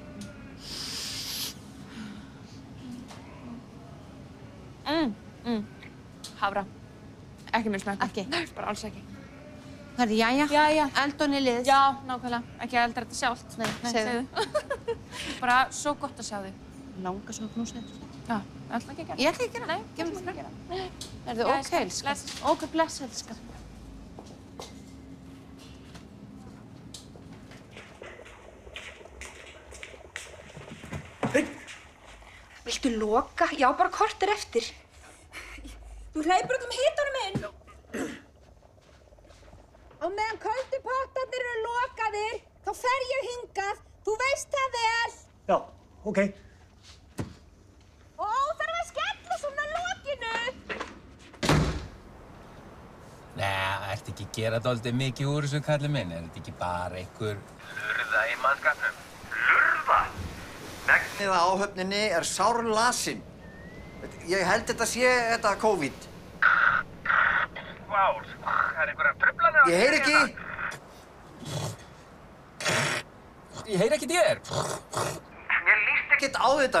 Hafra. Ekki minn smekkur. Ekki? Nei, bara alls ekki. Hvað er þið, jæja? Jæja. Eldon í liðs? Já, nákvæmlega. Ekki að eldra þetta sjálft. Nei, segðu. Bara svo gott að sjá þig. Langar svo að knúsa þetta. Já, ég ætla ekki að gera. Ég ætla ekki að gera. Nei, gefum þetta að gera. Er þið ok, elskar? Ok, bless, elskar. Viltu loka? Já, bara korter eftir. Þú hleypur út hitanum minn. Á meðan köldu pottarnir eru lokaðir, þá fer ég hingað. Þú veist það vel. Já, ok. Ó, þarf að skella svona lokinu. Nei, ertu ekki að gera dálítið mikið úr þessu, kallið minn? Er þetta ekki bara einhver lurða í mannskapnum? Lurða? Megnið á áhöfninni er sárlasin. Ég held þetta sé þetta COVID. Vá, það er einhverjar truflanir á... Ég heyri ekki. Ég heyri ekki þér. Mér líst ekkert á þetta.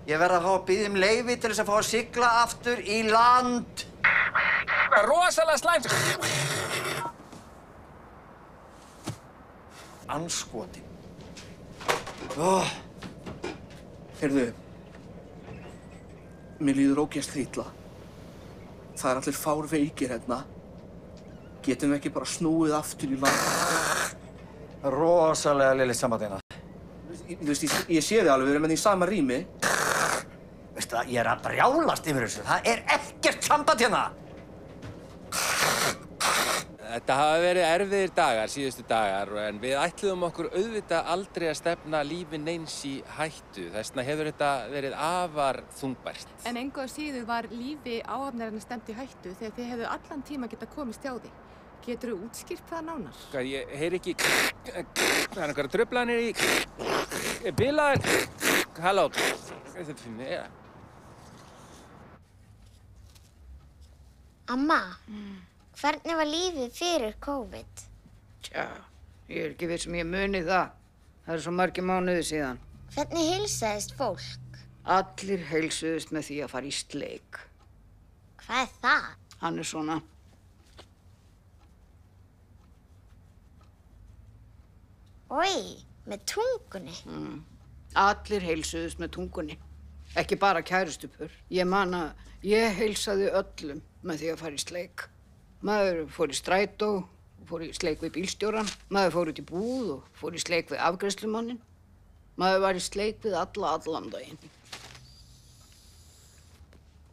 Ég verð að fá að biðja um leyfi til þess að fá að sigla aftur í land. Það er rosalega slæmt. Andskoti. Heyrðu, mér líður ógeðslega illa. Það er allir fárveikir hérna. Getum við ekki bara snúið aftur í land? Rosalega lélegt samband hérna. Þú veist, ég sé þig alveg, við erum hérna í sama rými. Veistu það, ég er að brjálast yfir þessu. Það er ekkert samband hérna. Þetta hafa verið erfiðir dagar, síðustu dagar, en við ætluðum okkur auðvitað aldrei að stefna lífi neins í hættu. Þess vegna hefur þetta verið afar þungbært. En engu að síður var lífi áhafnarinnar stefnt í hættu þegar þið hefðu allan tíma getað komist hjá því. Geturðu útskýrt það nánar? Ég heyri ekki... Það er einhverjar truflanir í... Bilaður... Halló... Amma, hvernig var lífið fyrir COVID? Tja, ég er ekki viss ég muni það. Það eru svo margir mánuði síðan. Hvernig heilsaðist fólk? Allir heilsuðust með því að fara í sleik. Hvað er það? Hann er svona. Oj, með tungunni? Allir heilsuðust með tungunni. Ekki bara kærustupör. Ég man að ég heilsaði öllum með því að fara í sleik. Maður fór í strætó, fór í sleik við bílstjóran. Maður fór út í búð og fór í sleik við afgreiðslumannin. Maður var í sleik við allan daginn.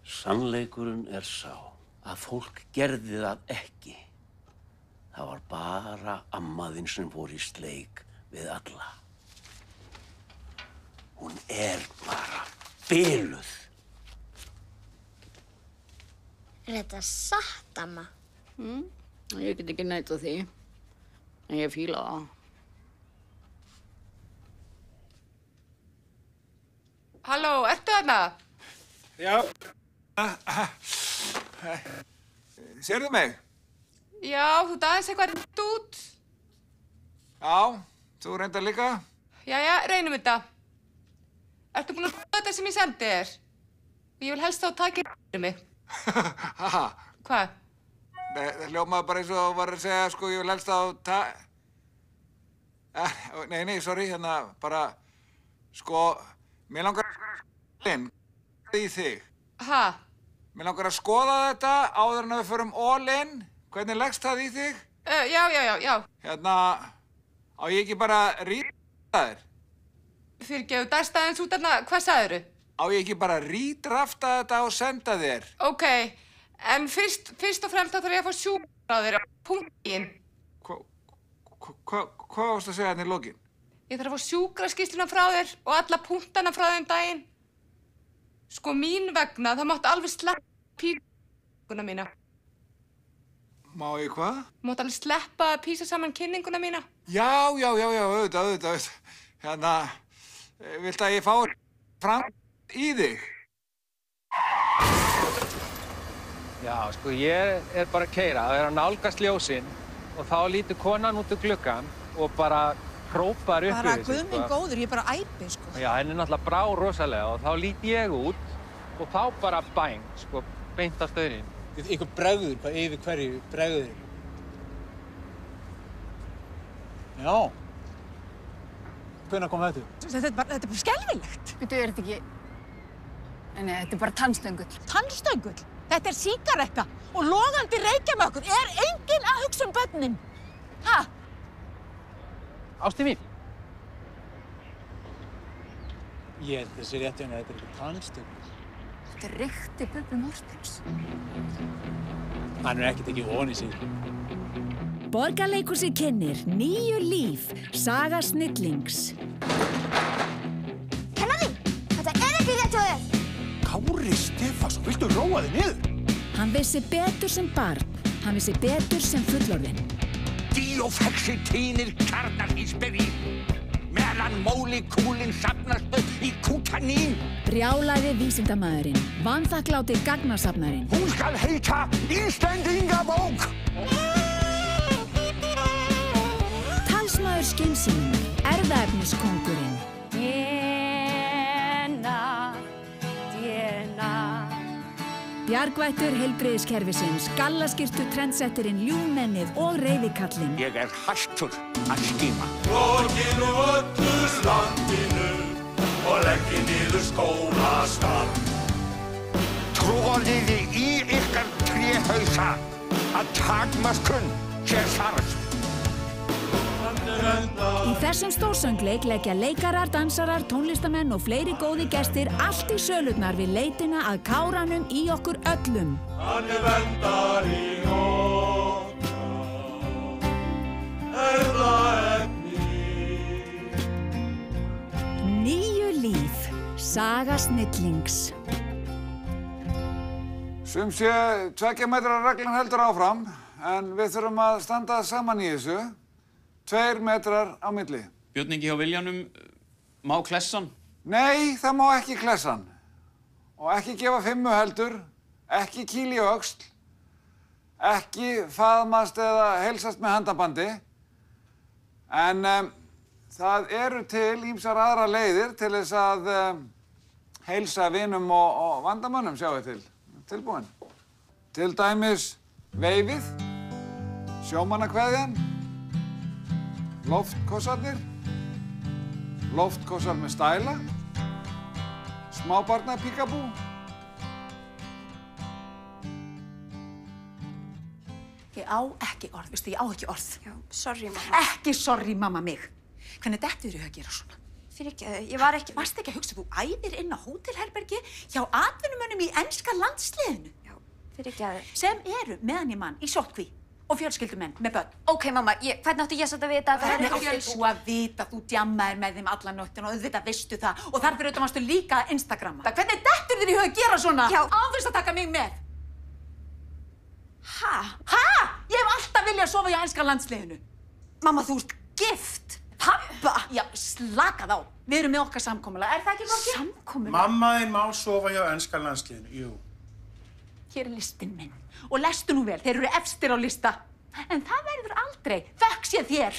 Sannleikurinn sá að fólk gerði það ekki. Það var bara amma þín sem fór í sleik við alla. Hún bara biluð. Þetta satt, amma? Ég get ekki neitað því, en ég fíla það. Halló, ertu þarna? Já. Sérðu mig? Já, þú aðeins eitthvað reynd út. Já, þú reyndar líka? Jæja, reynum þetta. Ertu búin að skoða þetta sem ég sendi þér? Ég vil helst þá taka þér mig. Haha. Hvað? Nei, það hljómaði bara eins og þú var að segja, sko, ég vil helst þá Nei, sorry, bara, sko, mér langar að skoða í þig. Ha? Mér langar að skoða þetta áður en við förum all in. Hvernig leggst það í þig? Já. Á ég ekki bara rídrafta þér? Fyrirgefðu, dæst aðeins út þarna, hvað sagðirðu? Á ég ekki bara rídrafta þetta og senda þér? Ok, en fyrst og fremst þá þarf ég að fá sjúkra á þér á punktin. Hvað varst að segja hérna í lokin? Ég þarf að fá sjúkraskýrsluna frá þér og alla punktana frá þér daginn. Sko mín vegna, það máttu alveg sleppa písuna mína. Má ég hvað? Máttu alveg sleppa að písa saman kynninguna mína. Já, auðvitað. Viltu að ég fá fram í þig? Já, sko, ég bara að keyra. Það að nálgast ljósin og þá lítur konan út úr gluggann og bara hrópar upp bara guð minn góður, ég bara æpi, sko. Já, henni náttúrulega brá rosalega og þá lít ég út og þá bara bæng, sko, beint á staurinn. Ykkur bregður, hvað yfir hverju bregður? Já. Hvenær kom þetta? Þetta er bara skelfilegt. Þetta er ekki... Nei, þetta er bara tannstöngull. Tannstöngull? Þetta er sígaretta og logandi reykjamökkur. Er enginn að hugsa um börnin? Ha? Ástin mín. Ég held þessi rétt að þetta er ekki tannstöngull. Þetta er reykti Bubbi Mortens. Hann ekkert ekki ofan í sig. Borgarleikhúsið kynnir Nýju líf, saga snillings. Kennari, þetta er ekki rétt hjá þér! Kári Stefánsson, viltu róa þig niður? Hann vissi betur sem barn, hann vissi betur sem fullorðinn. Díófexi tínir kjarnarhýsberi, meðan mólekúlin safnast upp í kúkanín. Brjálaði vísindamaðurinn, vanþakkláti gagnasafnarinn. Hún skal heita Íslendingabók. Talsmaður skynsýninnar, erfðaefniskóngurinn. Bjargvættur heilbrigðiskerfisins, gallaskyrtu trendsetterinn, ljúfmennið og reiðikallinn. Ég er hættur að skíma. Lokið nú öllu landinu og leggið niður skólastarf. Trúið þið í ykkar tréhausa að takmarkun sé þarf. Í þessum stórsöngleik leggja leikarar, dansarar, tónlistamenn og fleiri góði gestir allt í sölurnar við leitina að káranum í okkur öllum. Hann verndari okkar, erfðaefni. Nýju líf, saga snillings. Sum sé 2 metra reglan heldur áfram, en við þurfum að standa saman í þessu. 2 metrar á milli. Björn Ingi hjá Viljanum, má klessan? Nei, það má ekki klessan. Og ekki gefa 5 heldur, ekki kýl í öxl, ekki faðmast eða heilsast með handabandi. En það eru til ýmsar aðrar leiðir til þess að heilsa vinum og vandamönnum, sjáu til. Tilbúin. Til dæmis veifið, sjómannakveðjan, loftkossarnir, loftkossar með stæla, smábarna píkabú. Ég á ekki orð, veistu, ég á ekki orð. Já, sorry, mamma. Ekki sorry, mamma mig. Hvernig dettur þér í hug að gera svona? Fyrirgefðu, ég var ekki... Varstu ekki að hugsa, þú æðir inn á hótelherbergi hjá atvinnumönnum í enska landsliðinu? Já, fyrirgefðu. Sem eru meðan ég mann í sóttkví og fjölskyldumenn með börn. Ok, mamma, hvernig átti ég satt að vita að það Hvernig átti þú að vita? Þú djammaðir með þeim alla nóttina og auðvitað veistu það. Og þar fyrir auðvitað varstu líka að Instagramma. Hvernig dettur þér í hug að gera svona? Já. Án þess að taka mig með. Ha? Ég hef alltaf viljað sofa hjá enska landsliðinu. Mamma, þú ert gift. Pappa! Já, slakað á. Við erum með okkar samkomulag. Er það ekki nokkuð? Samkomulag? Mamma þín má sofa hjá enska landsliðinu, jú. Hér er listinn minn. Og lestu nú vel, þeir eru efstir á lista. En það verður aldrei. Þökk sé þér.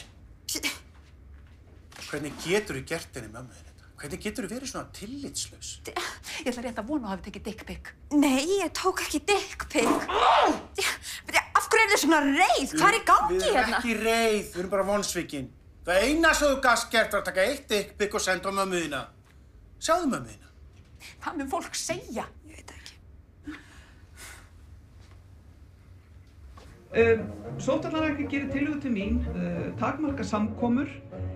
Hvernig getur þú gert henni mömmu þín þetta? Hvernig getur þú verið svona tillitslaus? Ég ætla rétt að vona að hafa tekið dickpic. Nei, ég tók ekki dickpic. Af hverju er þið svona reið? Hvað er í gangi Við erum hérna? ekki reið, við erum bara vonsvikin. Það eina sem þú gast gert var að taka eitt dickpic og senda á mömmu þína. Sjáðu mömmu þína. Hvað mun fólk segja? Ég veit ekki. Sóttvarnalæknir gerir tillögu til mín takmarka samkomur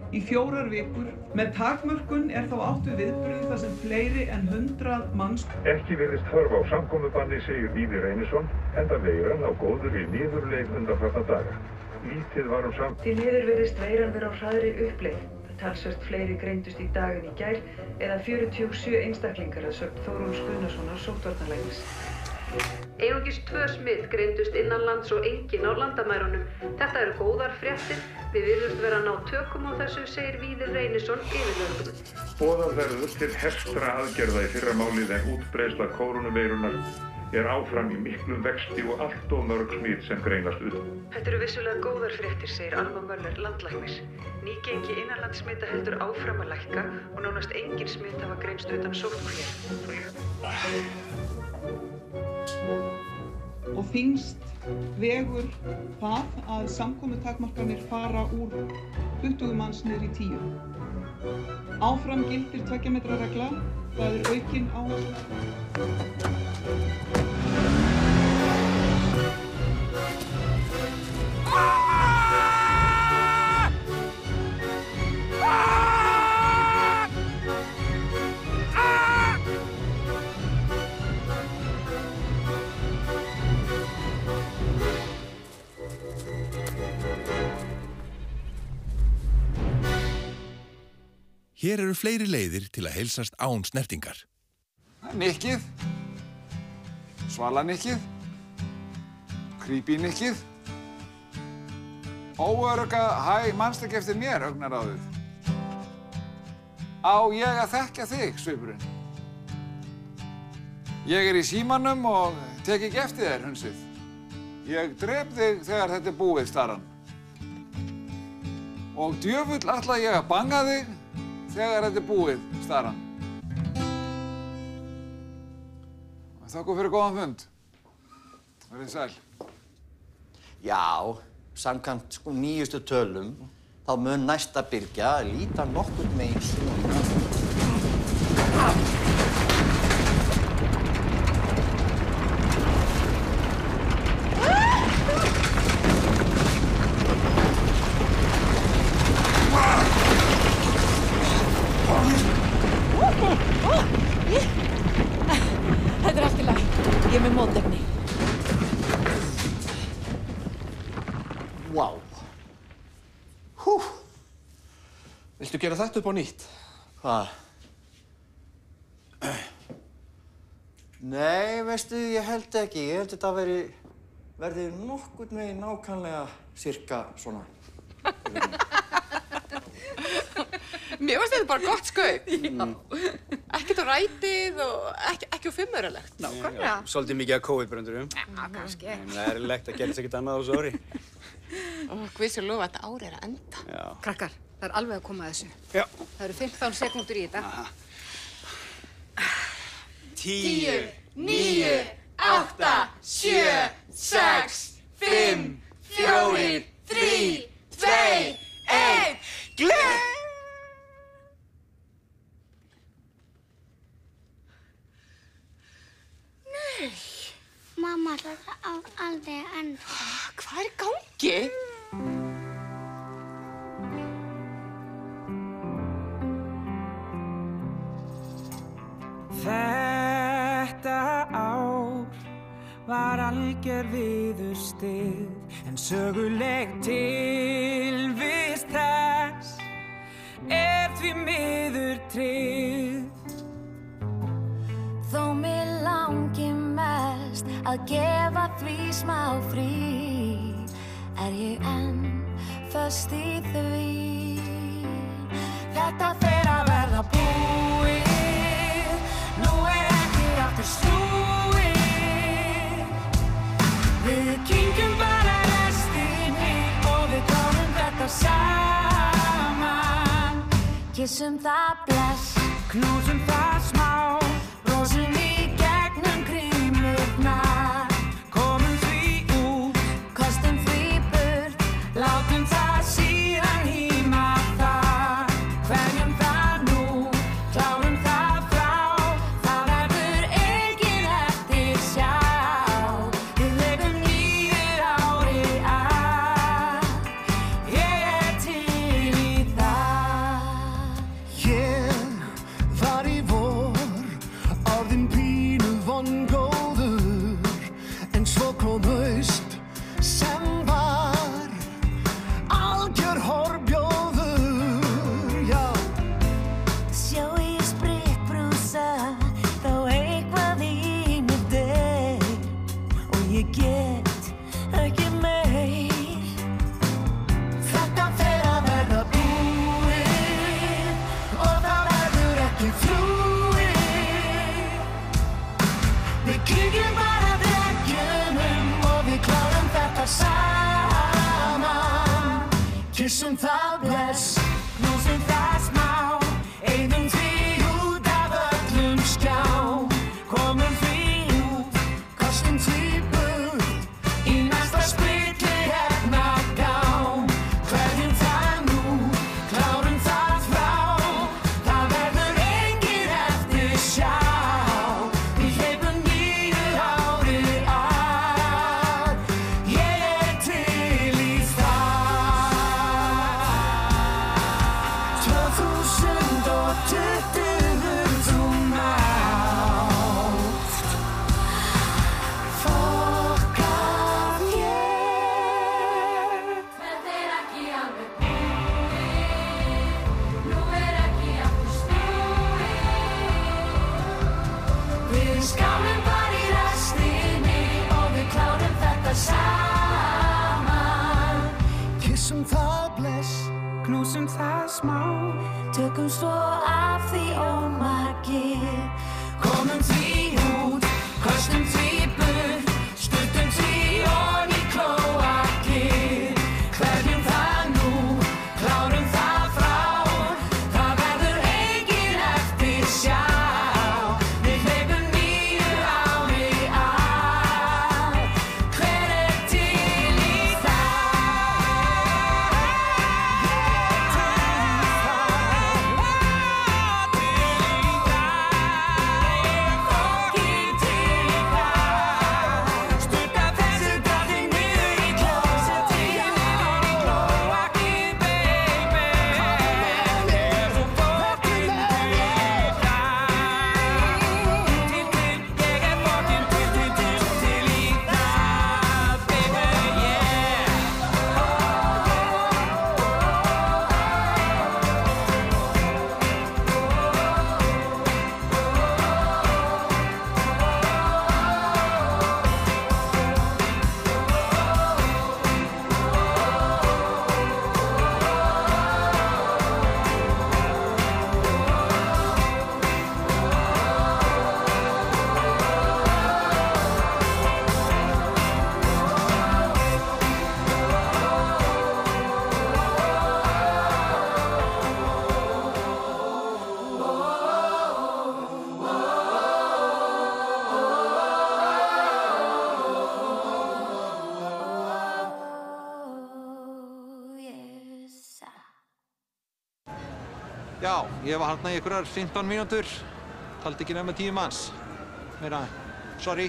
í 4 vikur. Með takmörkun er þá átt við viðburði þar sem fleiri en 100 manns. Ekki virðist þörf á samkomubanni, segir Víðir Reynisson, enda veiran á góðri niðurleið undanfarna daga. Lítið var Því miður virðist veiran vera á hraðri uppleið. Talsvert fleiri greindust í dag en í gær, eða 47 einstaklingar að sögn Þórólfs Gunnarssonar sóttvarnalæknis. Einungis 2 smit greindust innanlands og enginn á landamærunum. Þetta eru góðar fréttir. Við virðumst vera að ná tökum á þessu, segir Víðir Reynisson yfirlögregluþjónn. Boðað verður til hertra aðgerða í fyrramálið en útbreiðsla kórónuveirunar er áfram í miklum vexti og allt of mörg smit sem greinast upp. Þetta eru vissulega góðar fréttir, segir Alma Möller, landlæknir. Nýgengi innanlandssmita heldur áfram að lækka og nánast engin smit hafa greinst utan sóttkví. Og þyngst vegur það að samkomutakmarkanir fara úr 20 manns niður í 10. Áfram gildir 2 metra regla, það er aukin áhersla. Hér eru fleiri leiðir til að heilsast án snertingar. Nikkið, svalanikkið, creepy-nikkið, óörugga, hæ, manstu ekki eftir mér, augnaráðið. Á ég að þekkja þig, svipurinn? Ég er í símanum og tek ekki eftir þér, hunsið. Ég drep þig þegar þetta er búið, staran. Og djöfull ætla ég að banga þig þegar þetta er búið, staran. Þakku fyrir góðan fund. Verið sæl. Já, samkvæmt nýjustu tölum, þá mun næsta bylgja líta nokkurn megin svona. Þetta er allt í lagi. Ég er með mótefni. Vá. Viltu gera þetta upp á nýtt? Hvað? Nei, veistu, ég held ekki. Ég held þetta verði nokkurn veginn nákvæmlega cirka svona. Mér finnst þetta bara gott skaup. Ekkert á rætið og ekki á 5-auralegt. Nákvæmlega. Svolítið mikið af COVID-bröndurum. Já, kannski. En það er legt að gera þess ekkert annað á þessu ári. Guð sé lofa að þetta árið er að enda. Já. Krakkar, það er alveg að koma að þessu. Já. Það eru 15 sekúndur í þetta. 10, 9, 8, 7, 6, 5, 4, 3, 2, 1. Nei. Mamma ætlar aldrei að enda. Hvað er í gangi? Þetta ár var alger viðurstyggð, en söguleg tilvist þess því miður tryggð. Þó mig langi mest að gefa því smá frí, ég enn föst í því. Þetta fer að verða búið, nú ekki aftur snúið. Við kyngjum bara restinni og við klárum þetta saman. Kissum það bless, knúsum það smá, brosum í gegnum grímurnar. Komum því út, kostum því burt, látum það síðan híma þar. Hverjum það nú, klárum það frá, það verður engin eftir sjá. Við lifum nýju ári að, ég til í það. Ég var í vor, orðinn pínu vongóður, en svo kom haust sem var algjör horbjóður, já. Sjá ég spritbrúsa, þá eitthvað í mér deyr, og ég get ekki meir. Þetta fer að verða búið og það verður ekki flúið. Við kyngjum bara dreggjunum og við klárum þetta saman. Kissum það bless, knúsum það smá, eyðum því út af öllum skjám. Komum því út, kostum því burt, í næsta spritli hérna gám. Hverjum það nú, klárum það frá, það verður engin eftir sjá. Við hleypum nýju ári að, ég til í það. 2020 þú mátt Fokkað ég. Þetta ekki alveg búið, nú ekki aftur snúið. Við skálum bara í restinni og við klárum þetta saman. Kissum það bless, knúsum það smá, tökum svo af því ómakið. komum því út, kostum því burt, stuttum því ofan í klóakið. Hverjum það nú, klárum það frá, það verður engin eftir sjá. Við hleypum nýju ári að, hver til í Já, ég var þarna í einhverjar 15 mínútur, taldi ekki nema 10 manns. Meira, sorry.